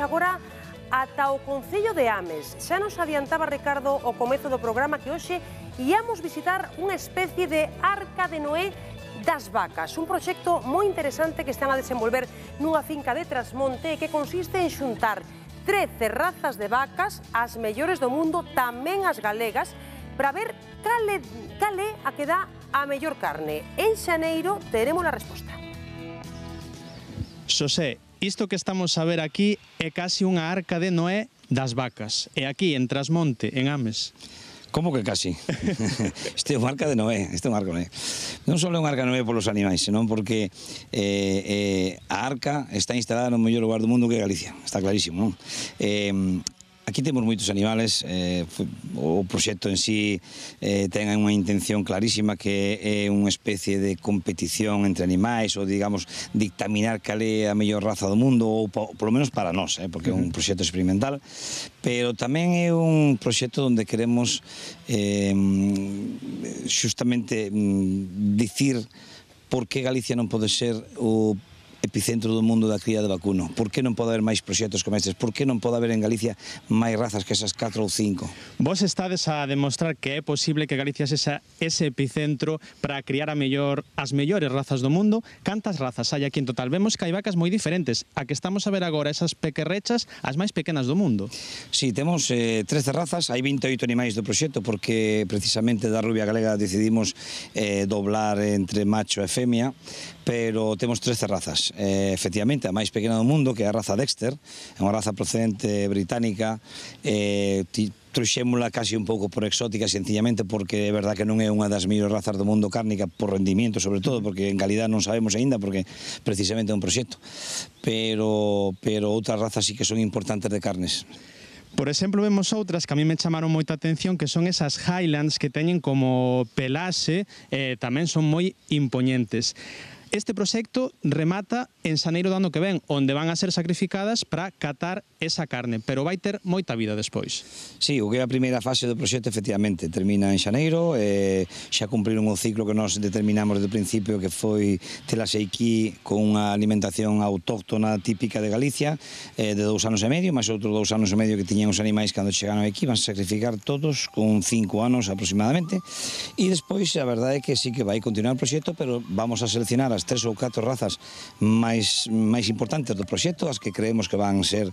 agora ata o Concello de Ames. Xa nos adiantaba Ricardo ao comezo do programa que hoxe íamos visitar unha especie de Arca de Noé das vacas, un proxecto moi interesante que están a desenvolver nunha finca de Trasmonte e que consiste en xuntar 13 razas de vacas, as mellores do mundo, tamén as galegas, para ver cal é a que dá a mellor carne. En xaneiro teremos a resposta. Xosé, isto que estamos a ver aquí é casi unha arca de Noé das vacas. E aquí, en Trasmonte, en Ames. Como que casi? Este é unha arca de Noé, Non só é unha arca de Noé polos animais, senón porque a arca está instalada no mellor lugar do mundo que é Galicia, está clarísimo, non? Aquí temos moitos animales, o proxecto en sí ten unha intención clarísima que é unha especie de competición entre animais ou, digamos, dictaminar cal é a mellor raza do mundo, ou polo menos para nós, porque é un proxecto experimental, pero tamén é un proxecto onde queremos xustamente dicir por que Galicia non pode ser o epicentro do mundo da cría de vacuno. Por que non pode haber máis proxectos como estes? Por que non pode haber en Galicia máis razas que esas 4 ou 5? Vos estades a demostrar que é posible que Galicia sexa ese epicentro para criar as mellores razas do mundo. Cantas razas hai aquí en total? Vemos que hai vacas moi diferentes. A que estamos a ver agora, esas pequerrechas, as máis pequenas do mundo. Sí, temos 13 razas, hai 28 animais do proxecto, porque precisamente da rubia galega decidimos doblar entre macho e femia, pero temos 13 razas. Efectivamente, a máis pequena do mundo, que é a raza Dexter, é unha raza procedente británica, trouxémola casi un pouco por exótica, sencillamente porque é verdad que non é unha das mellores razas do mundo cárnica por rendimiento, sobre todo, porque en calidad non sabemos aínda, porque precisamente é un proxecto, pero outras razas sí que son importantes de carnes. Por exemplo, vemos outras que a mí me chamaron moita atención, que son esas Highlands que teñen como pelaxe, tamén son moi impoñentes. Este proxecto remata en xaneiro do ano que ven, onde van a ser sacrificadas para catar esa carne, pero vai ter moita vida despois. Sí, o que é a primeira fase do proxecto, efectivamente, termina en xaneiro, xa cumpriron o ciclo que nós determinamos desde o principio, que foi telas aquí con unha alimentación autóctona típica de Galicia, de 2 anos e medio, máis outros 2 anos e medio que tiñan os animais cando chegaron aquí, van a sacrificar todos con 5 anos aproximadamente, e despois a verdade é que sí que vai continuar o proxecto, pero vamos a seleccionar as 3 ou 4 razas máis importantes do proxecto, as que creemos que van ser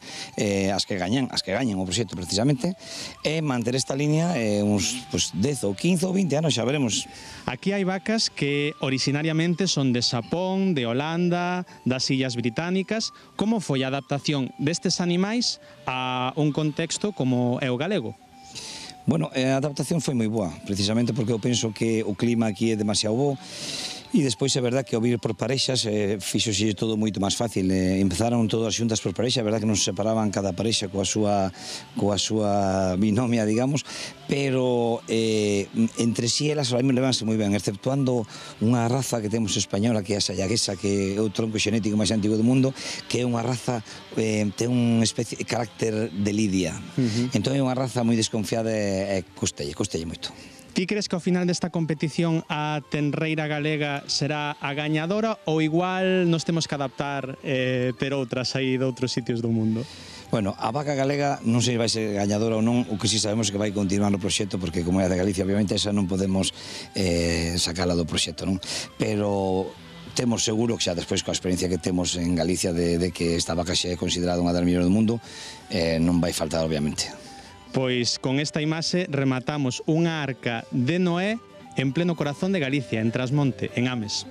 as que gañan o proxecto precisamente, e manter esta línea uns 10 ou 15 ou 20 anos, xa veremos. Aquí hai vacas que originariamente son de Xapón, de Holanda, das Illas Británicas. Como foi a adaptación destes animais a un contexto como é o galego? Bueno, a adaptación foi moi boa, precisamente porque eu penso que o clima aquí é demasiado bo. E despois é verdad que ao vir por parexas fixose todo moito máis fácil. Empezaron todas xuntas por parexa, é verdad que non se separaban cada parexa coa súa binomia, digamos, pero entre sí elas a mí levanse moi ben, exceptuando unha raza que temos española, que é a sayaguesa, que é o tronco xenético máis antigo do mundo, que é unha raza, ten unha especie de carácter de lidia. Entón é unha raza moi desconfiada e costelle moito. Ti crees que ao final desta competición a tenreira galega será a gañadora ou igual nos temos que adaptar ter outras aí de outros sitios do mundo? Bueno, a vaca galega non sei se vai ser gañadora ou non, o que si sabemos é que vai continuar no proxecto, porque como é a de Galicia, obviamente esa non podemos sacala do proxecto, non? Pero temos seguro que xa despois coa experiencia que temos en Galicia de que esta vaca xa é considerada unha das mellores do mundo, non vai faltar, obviamente. Pois con esta imaxe rematamos unha arca de Noé en pleno corazón de Galicia, en Trasmonte, en Ames.